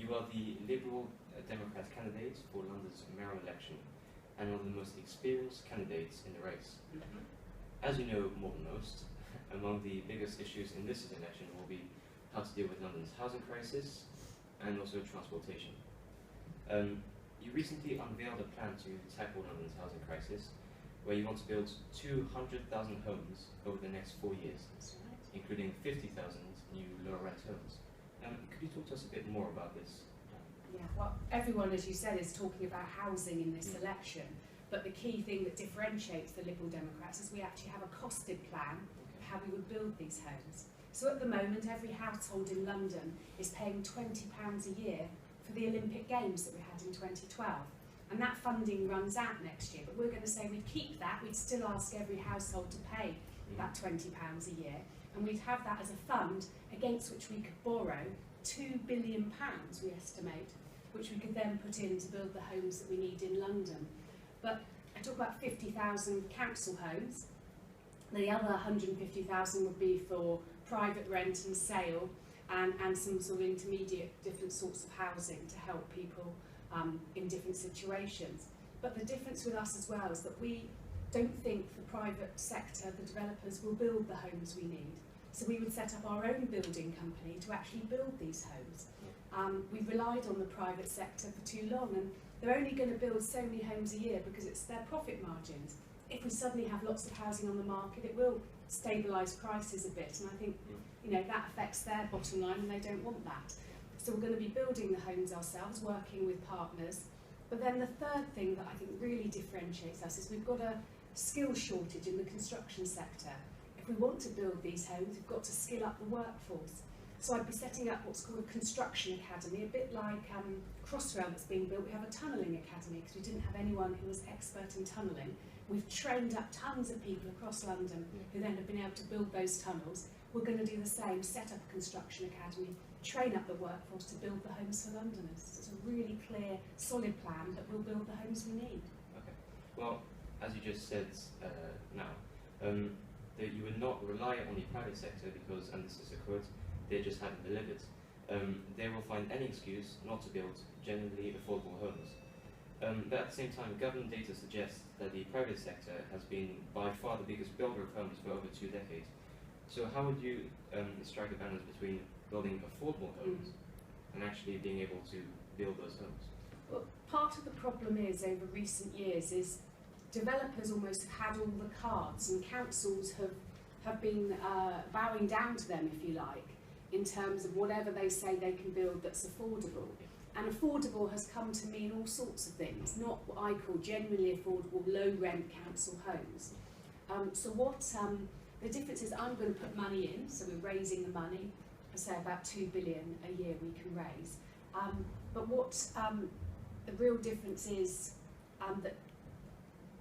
You are the Liberal Democrat candidate for London's mayoral election and one of the most experienced candidates in the race. As you know more than most, among the biggest issues in this election will be how to deal with London's housing crisis and also transportation. You recently unveiled a plan to tackle London's housing crisis, where you want to build 200,000 homes over the next 4 years, including 50,000 new lower-rent homes. Could you talk to us a bit more about this? Yeah, well, everyone, as you said, is talking about housing in this election, but the key thing that differentiates the Liberal Democrats is we actually have a costed plan of how we would build these homes. So at the moment, every household in London is paying £20 a year for the Olympic Games that we had in 2012. And that funding runs out next year, but we're going to say we'd keep that, we'd still ask every household to pay that £20 a year, and we'd have that as a fund against which we could borrow £2 billion, we estimate, which we could then put in to build the homes that we need in London. But I talk about 50,000 council homes. The other 150,000 would be for private rent and sale, and some sort of intermediate different sorts of housing to help people in different situations. But the difference with us as well is that we don't think the private sector, the developers, will build the homes we need. So we would set up our own building company to actually build these homes. We've relied on the private sector for too long, and they're only going to build so many homes a year because it's their profit margins. If we suddenly have lots of housing on the market, it will stabilise prices a bit, and I think that affects their bottom line, and they don't want that. So we're going to be building the homes ourselves, working with partners. But then the third thing that I think really differentiates us is we've got a skills shortage in the construction sector. If we want to build these homes, we've got to skill up the workforce. So I'd be setting up what's called a construction academy, a bit like Crossrail that's being built. We have a tunnelling academy because we didn't have anyone who was expert in tunnelling. We've trained up tons of people across London who then have been able to build those tunnels. We're going to do the same, set up a construction academy, train up the workforce to build the homes for Londoners. So it's a really clear, solid plan that will build the homes we need. Okay. Well, as you just said now, that you would not rely on the private sector because, and this is a quote, they just haven't delivered. They will find any excuse not to build genuinely affordable homes. But at the same time, government data suggests that the private sector has been by far the biggest builder of homes for over 2 decades. So how would you strike a balance between building affordable homes and actually being able to build those homes? Well, part of the problem is, over recent years, is developers almost have had all the cards, and councils have been bowing down to them, if you like, in terms of whatever they say they can build that's affordable. And affordable has come to mean all sorts of things, not what I call genuinely affordable, low-rent council homes. So what the difference is, I'm going to put money in, so we're raising the money, I say about £2 billion a year we can raise. But what the real difference is that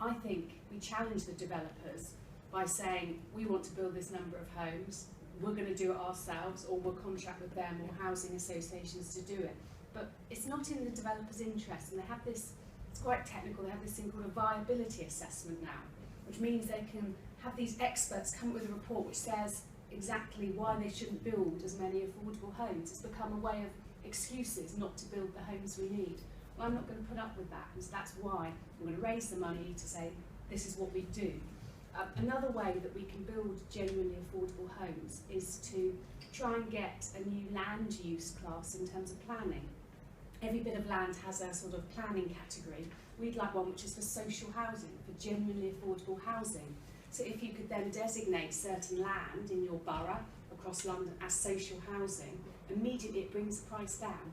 I think we challenge the developers by saying we want to build this number of homes, we're going to do it ourselves, or we'll contract with them or housing associations to do it. But it's not in the developer's interest, and they have this, it's quite technical, they have this thing called a viability assessment now, which means they can have these experts come up with a report which says exactly why they shouldn't build as many affordable homes. It's become a way of excuses not to build the homes we need. Well, I'm not going to put up with that, and so that's why I'm going to raise the money to say this is what we do. Another way that we can build genuinely affordable homes is to try and get a new land use class in terms of planning. Every bit of land has a sort of planning category. We'd like one which is for social housing, for genuinely affordable housing. So if you could then designate certain land in your borough across London as social housing, immediately it brings the price down.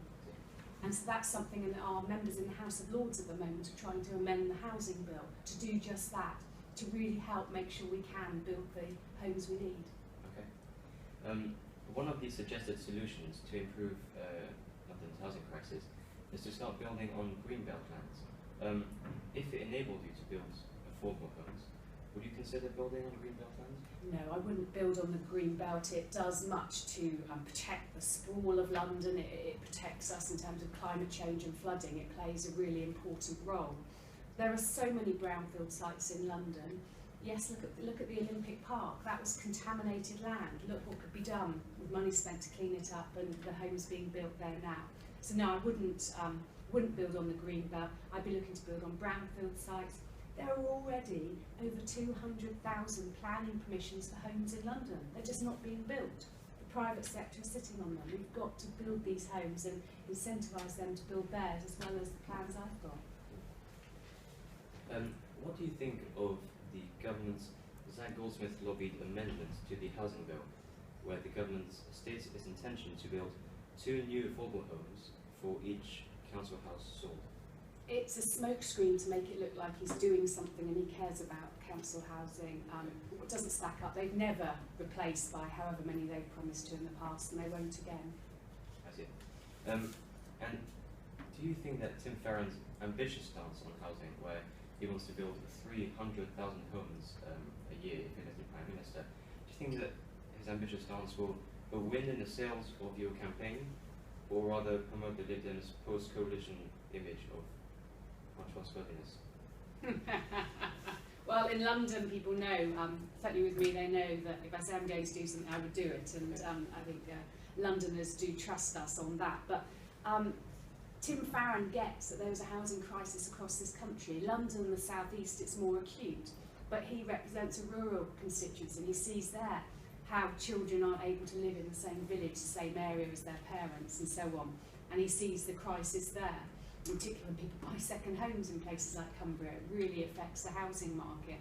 And so that's something that our members in the House of Lords at the moment are trying to amend the housing bill to do just that, to really help make sure we can build the homes we need. Okay. One of the suggested solutions to improve London's housing crisis is to start building on greenbelt lands. If it enabled you to build affordable homes, would you consider building on greenbelt land? No, I wouldn't build on the greenbelt. It does much to protect the sprawl of London. It protects us in terms of climate change and flooding. It plays a really important role. There are so many brownfield sites in London. Yes, look at the Olympic Park. That was contaminated land. Look what could be done with money spent to clean it up and the homes being built there now. So no, I wouldn't build on the green belt. I'd be looking to build on brownfield sites. There are already over 200,000 planning permissions for homes in London. They're just not being built. The private sector is sitting on them. We've got to build these homes and incentivise them to build theirs as well as the plans I've got. What do you think of the government's Zach Goldsmith lobbied amendment to the housing bill, where the government states its intention to build 2 new affordable homes for each council house sold? It's a smokescreen to make it look like he's doing something and he cares about council housing. It doesn't stack up. They've never replaced by however many they've promised to in the past, and they won't again. I see. And do you think that Tim Farron's ambitious stance on housing, where he wants to build 300,000 homes a year if he gets the Prime Minister, do you think that his ambitious stance will win in the sales of your campaign, or rather promote the Lib Dem's post-coalition image of untrustworthiness? Well, in London, people know, certainly with me, they know that if I say I'm going to do something, I would do it, and I think Londoners do trust us on that. But Tim Farron gets that there is a housing crisis across this country. London, the South East, it's more acute, but he represents a rural constituency, and he sees there how children aren't able to live in the same village, the same area as their parents, and so on. And he sees the crisis there. In particular, when people buy second homes in places like Cumbria, it really affects the housing market.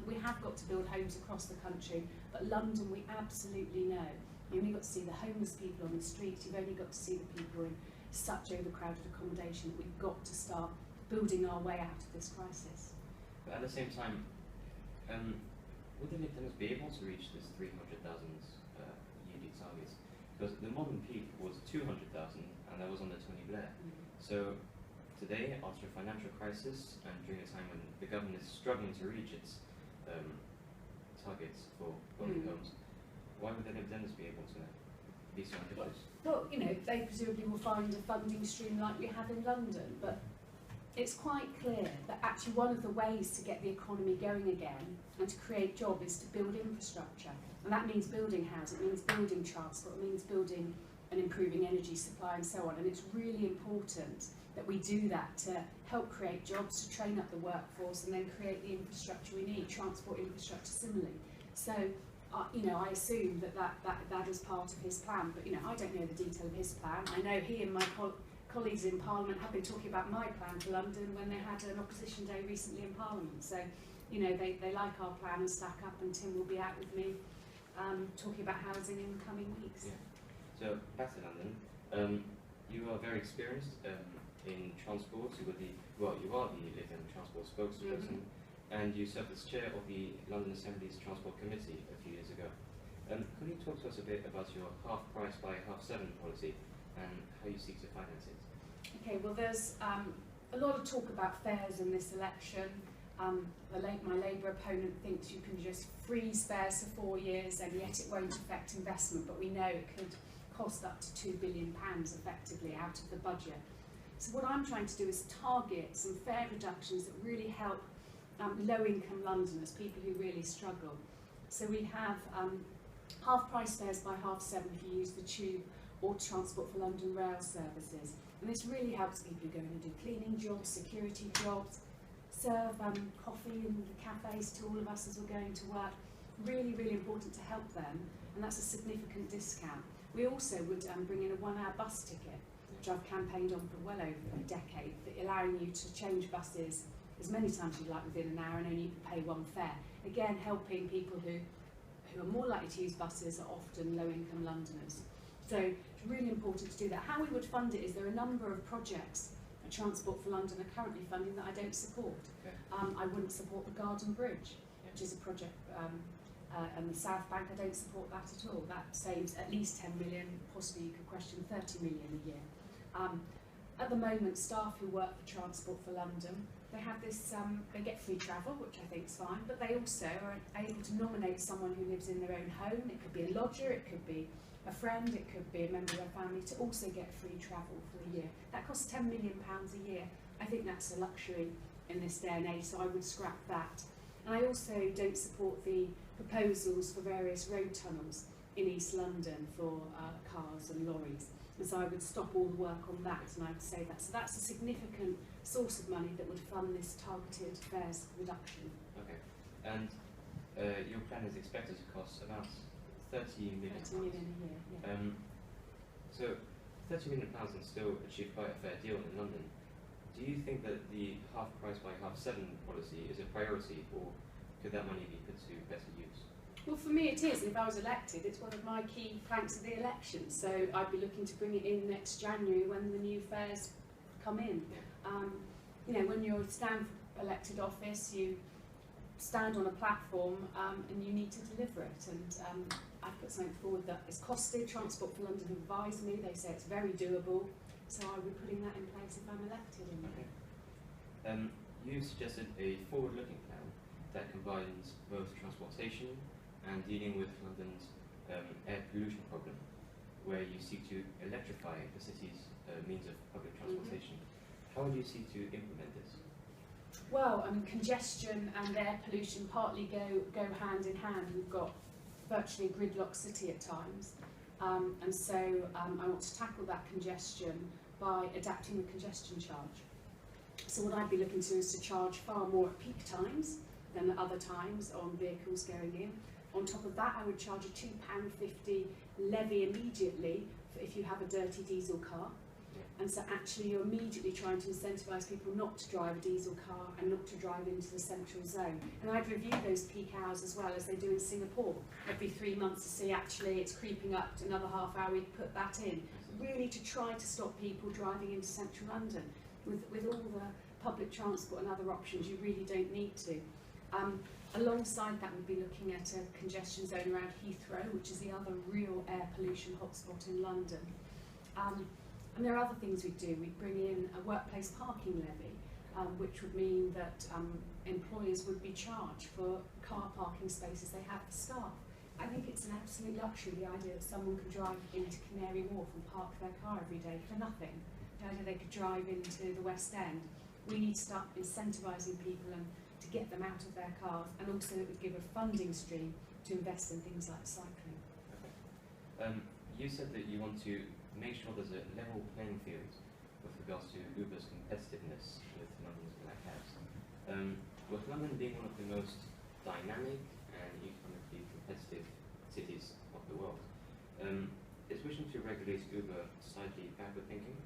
We have got to build homes across the country, but London, we absolutely know. You've only got to see the homeless people on the streets, you've only got to see the people in such overcrowded accommodation that we've got to start building our way out of this crisis. But at the same time, would the Lib Dems be able to reach this 300,000 UD targets? Because the modern peak was 200,000, and that was under Tony Blair. So today, after a financial crisis and during a time when the government is struggling to reach its targets for building homes, why would the Lib Dems be able to be so ambitious? Well, you know, they presumably will find a funding stream like we have in London, but it's quite clear that actually one of the ways to get the economy going again and to create jobs is to build infrastructure. And that means building housing, it means building transport, it means building and improving energy supply and so on. And it's really important that we do that to help create jobs, to train up the workforce and then create the infrastructure we need, transport infrastructure similarly. So, you know, I assume that is part of his plan, but you know, I don't know the detail of his plan. I know he and my colleagues in Parliament have been talking about my plan for London when they had an opposition day recently in Parliament. So, you know, they like our plan and stack up, and Tim will be out with me talking about housing in the coming weeks. Yeah. So, back to London, you are very experienced in transport. You are the Lib Dem transport spokesperson, and you served as chair of the London Assembly's Transport Committee a few years ago. Could you talk to us a bit about your half price by half 7 policy and how you seek to finance it? Okay, well there's a lot of talk about fares in this election. My Labour opponent thinks you can just freeze fares for 4 years and yet it won't affect investment, but we know it could cost up to £2 billion effectively out of the budget. So what I'm trying to do is target some fare reductions that really help low-income Londoners, people who really struggle. So we have half-price fares by half 7 if you use the tube or Transport for London rail services. And this really helps people who go in and do cleaning jobs, security jobs, serve coffee in the cafes to all of us as we're going to work. Really, really important to help them, and that's a significant discount. We also would bring in a 1-hour bus ticket, which I've campaigned on for well over a decade, allowing you to change buses as many times as you like within an hour and only pay 1 fare. Again, helping people who are more likely to use buses are often low-income Londoners. So it's really important to do that. How we would fund it is there are a number of projects that Transport for London are currently funding that I don't support. Okay. I wouldn't support the Garden Bridge, which is a project, and the South Bank, I don't support that at all. That saves at least 10 million, possibly you could question 30 million a year. At the moment, staff who work for Transport for London, they have this, they get free travel, which I think is fine, but they also are able to nominate someone who lives in their own home. It could be a lodger, it could be a friend, it could be a member of their family, to also get free travel for the year. That costs £10 million a year. I think that's a luxury in this day and age, so I would scrap that. And I also don't support the proposals for various road tunnels in East London for cars and lorries. And so I would stop all the work on that and I would say that. So that's a significant source of money that would fund this targeted fares reduction. Okay. And your plan is expected to cost about £30 million. 30 million a year, yeah. So £30 million is still achieved quite a fair deal in London. Do you think that the half price by half 7 policy is a priority, or could that money be put to better use? Well, for me it is, and if I was elected, it's one of my key planks of the election. So I'd be looking to bring it in next January when the new fares come in. Yeah. You know, when you stand for elected office, you stand on a platform and you need to deliver it. And I put something forward that is costed. Transport for London have advised me, they say it's very doable. So I'll be putting that in place if I'm elected. Okay. You suggested a forward-looking plan that combines both transportation and dealing with London's air pollution problem, where you seek to electrify the city's means of public transportation. How do you seek to implement this? Well, congestion and air pollution partly go hand in hand. We've got virtually a gridlock city at times, and so I want to tackle that congestion by adapting the congestion charge. So what I'd be looking to is to charge far more at peak times than at other times on vehicles going in. On top of that, I would charge a £2.50 levy immediately if you have a dirty diesel car. And so actually you're immediately trying to incentivise people not to drive a diesel car and not to drive into the central zone. And I'd review those peak hours as well, as they do in Singapore, every 3 months to see actually it's creeping up to another half hour, we'd put that in. Really to try to stop people driving into central London. With all the public transport and other options, you really don't need to. Alongside that, we'd be looking at a congestion zone around Heathrow, which is the other real air pollution hotspot in London. And there are other things we'd do. We'd bring in a workplace parking levy, which would mean that employers would be charged for car parking spaces they have for staff. I think it's an absolute luxury, the idea that someone could drive into Canary Wharf and park their car every day for nothing. The idea they could drive into the West End. We need to start incentivising people and to get them out of their cars, and also it would give a funding stream to invest in things like cycling. Okay. You said that you want to make sure there's a level playing field with regards to Uber's competitiveness with London's black cabs. With London being one of the most dynamic and economically competitive cities of the world, is wishing to regulate Uber slightly backward thinking?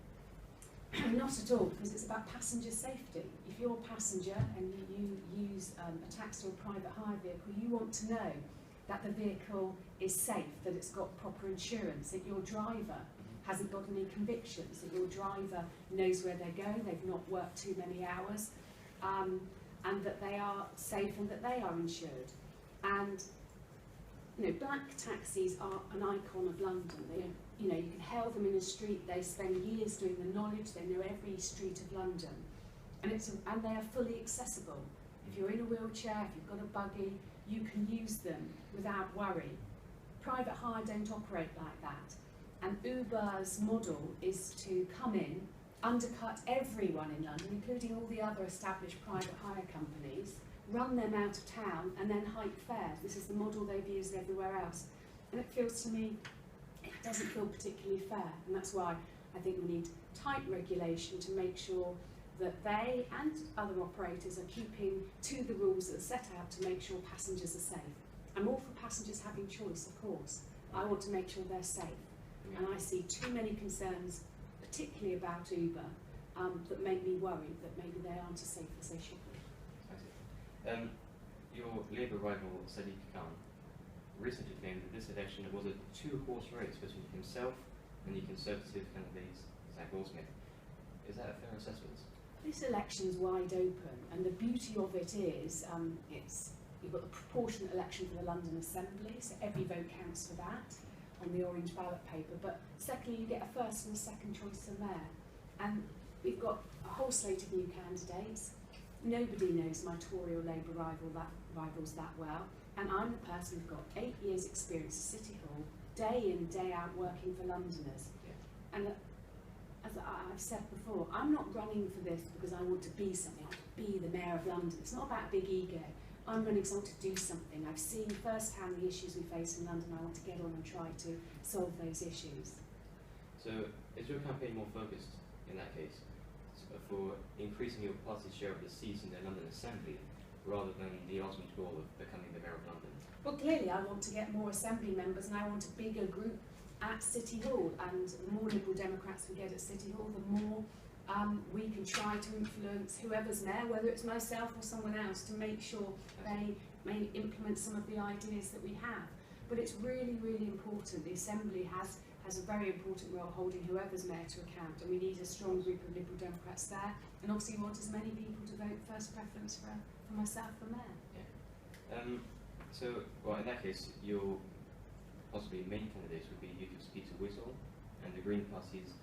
Not at all, because it's about passenger safety. If you're a passenger and you use a taxi or a private hire vehicle, you want to know that the vehicle is safe, that it's got proper insurance, that your driver hasn't got any convictions, that your driver knows where they're going, they've not worked too many hours, and that they are safe and that they are insured. And you know, black taxis are an icon of London. You know, you can hail them in a street, they spend years doing the knowledge, they know every street of London. And they are fully accessible. If you're in a wheelchair, if you've got a buggy, you can use them without worry. Private hire don't operate like that. And Uber's model is to come in, undercut everyone in London, including all the other established private hire companies, run them out of town and then hike fares. This is the model they've used everywhere else. And it feels to me, it doesn't feel particularly fair. And that's why I think we need tight regulation to make sure that they and other operators are keeping to the rules that are set out to make sure passengers are safe. I'm all for passengers having choice, of course. I want to make sure they're safe. And I see too many concerns, particularly about Uber, that make me worried that maybe they aren't as safe as they should be. I see. Your Labour rival, Sadiq Khan, recently claimed that this election was a two-horse race between himself and the Conservative candidate, Zach Goldsmith. Is that a fair assessment? This election's wide open, and the beauty of it is you've got a proportionate election for the London Assembly, so every vote counts for that on the orange ballot paper. But secondly, you get a first and a second choice for mayor. And we've got a whole slate of new candidates. Nobody knows my Tory or Labour rivals that well. And I'm the person who's got 8 years experience at City Hall, day in, day out working for Londoners. Yeah. And as I've said before, I'm not running for this because I want to be something. I want to be the Mayor of London. It's not about a big ego. I'm running because I want to do something. I've seen firsthand the issues we face in London. I want to get on and try to solve those issues. So So, is your campaign more focused, in that case, for increasing your party's share of the seats in the London Assembly, rather than the ultimate goal of becoming the Mayor of London? Well, clearly I want to get more Assembly members and I want a bigger group at City Hall, and the more Liberal Democrats we get at City Hall, the more we can try to influence whoever's mayor, whether it's myself or someone else, to make sure they may implement some of the ideas that we have. But it's really, really important. The Assembly has a very important role holding whoever's mayor to account, and we need a strong group of Liberal Democrats there, and obviously we want as many people to vote first preference for myself for mayor. Yeah. Well, in that case, your possibly main candidates would be Peter Whittle and the Green Party's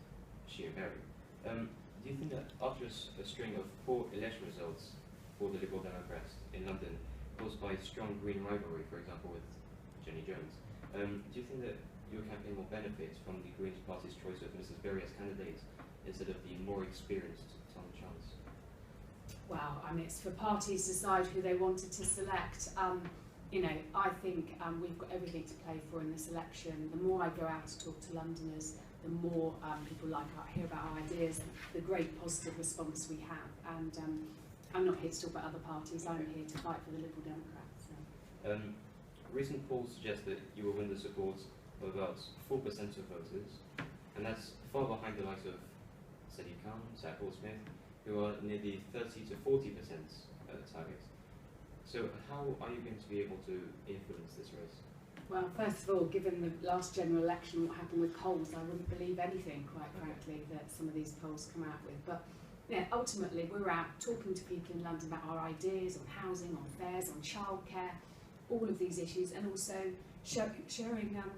Sheer Berry. Do you think that after a string of poor election results for the Liberal Democrats in London, caused by strong Green rivalry, for example with Jenny Jones, do you think that your campaign will benefit from the Green Party's choice of Mrs. Berry as candidate instead of the more experienced Tom Chance? Well, I mean, it's for parties to decide who they wanted to select. You know, I think we've got everything to play for in this election. The more I go out to talk to Londoners, the more people hear about our ideas, the great positive response we have. And I'm not here to talk about other parties, I'm here to fight for the Liberal Democrats. So. Recent polls suggest that you will win the support of about 4% of voters, and that's far behind the likes of Sadiq Khan, Zach Smith, who are near the 30 to 40% target. So how are you going to be able to influence this race? Well, first of all, given the last general election, what happened with polls, I wouldn't believe anything, quite frankly, that some of these polls come out with. But yeah, ultimately, we're out talking to people in London about our ideas on housing, on fares, on childcare, all of these issues, and also showing that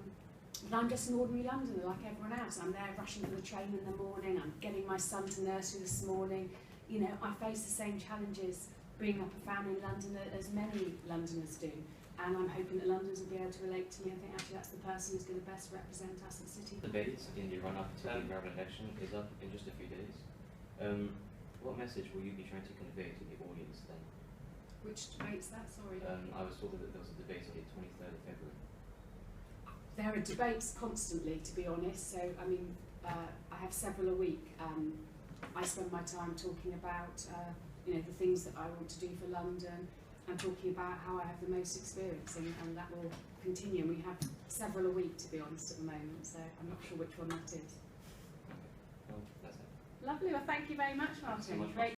I'm just an ordinary Londoner like everyone else. I'm there rushing for the train in the morning, I'm getting my son to nursery this morning. You know, I face the same challenges bringing up a family in London as many Londoners do. And I'm hoping that Londoners will be able to relate to me. I think actually that's the person who's going to best represent us at City. The debate in the run-up to the Mayoral election is up in just a few days. What message will you be trying to convey to the audience then? Which debate's that, sorry? I was told that there was a debate on the 23rd of February. There are debates constantly, to be honest. So, I mean, I have several a week. I spend my time talking about, you know, the things that I want to do for London, and talking about how I have the most experience, and that will continue. We have several a week, to be honest, at the moment, so I'm not sure which one that is. Okay. Well, that's it. Lovely. Well, thank you very much, Martin. Thanks so much, Great.